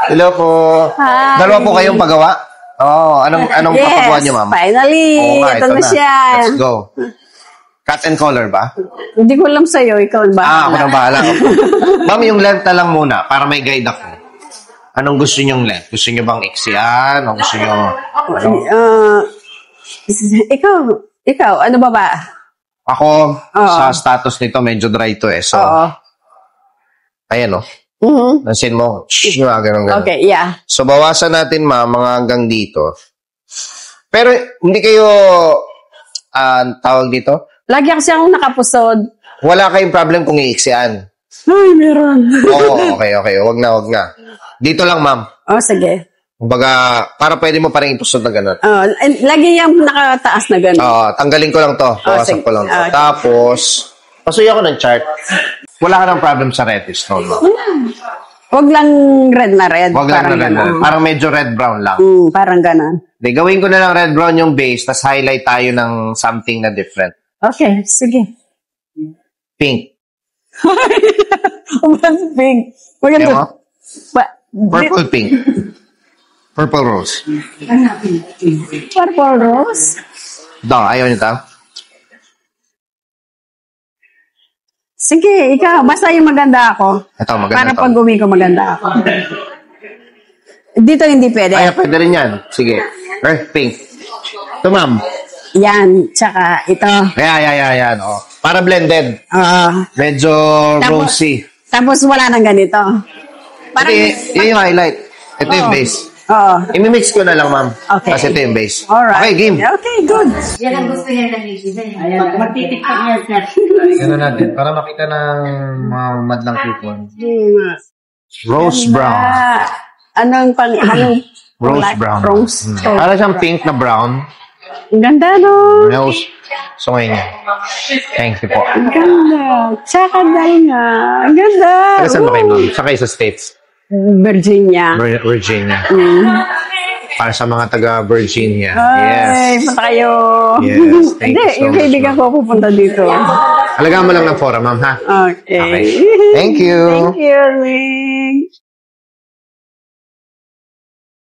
Hello po. Hi. Dalawa po kayong pagawa? Anong papagawa niyo, ma'am? Finally. Ito na siya. Let's go. Cut and color ba? Hindi ko alam sa'yo. Ikaw ba? Ako na bahala. Ma'am, yung length na lang muna para may guide ako. Anong gusto niyong length? Gusto niyo bang iksian? O gusto niyo... Ikaw, ano ba? Ako, sa status nito, medyo dry to eh. So, ayan o. Nansin mo, ganun. Okay, yeah. So, bawasan natin, ma'am, mga hanggang dito. Pero, hindi kayo, tawag dito? Lagi kasi akong nakapusod. Wala kayong problem kung iiksian. Ay, meron. Oo, okay. Wag na. Dito lang, ma'am. Sige. Kumbaga, para pwede mo parang ipusod na gano'n. Lagi yung nakataas na gano'n. Tanggalin ko lang to. Bawasan ko lang to. Tapos, pasuyo ako ng chart. Wala ka ng problem sa reddish tone, no? Wag lang red na red. Wag lang na red. Parang medyo red-brown lang. Parang gano'n. Gawin ko na lang red-brown yung base, tas highlight tayo ng something na different. Okay, sige. Pink. Pink. Maganda. Purple pink. Purple rose. Purple rose? Ayaw niyo ta? Sige, ikaw. Basta yung maganda ako. Ito, maganda para to. pag gumi ko, maganda ako. Dito hindi pwede. Pwede rin yan. Sige. Earth pink. Ito, ma'am. Yan. Tsaka ito. Yan. Para blended. Medyo rosy. Tapos wala nang ganito. Parang, yun yung highlight. Ito yung base. Imimix ko na lang, ma'am. Okay. Kasi ito yung base. Alright. Okay, game. Okay, good. Yan ang gusto niya ng Nikita. Magtitiktok niya, sir. Gano'n natin. Para makita ng mga madlang kupon. Rose brown. Anong Rose brown. Rose. Para siyang pink na brown. Ang ganda, no? Rose. So, ngayon yan. Thank you po. Ang ganda. Tsaka dahil nga. Ang ganda. Taga saan ba kayo, ma'am? Sa kayo sa States? Virginia. Virginia. Para sa mga taga Virginia. Ay, punta kayo. Yes, thank you so yung much, kaibigan ko pupunta dito. Alagaan mo lang ng fora, ma'am, ha? Okay. Thank you. Thank you, Ling.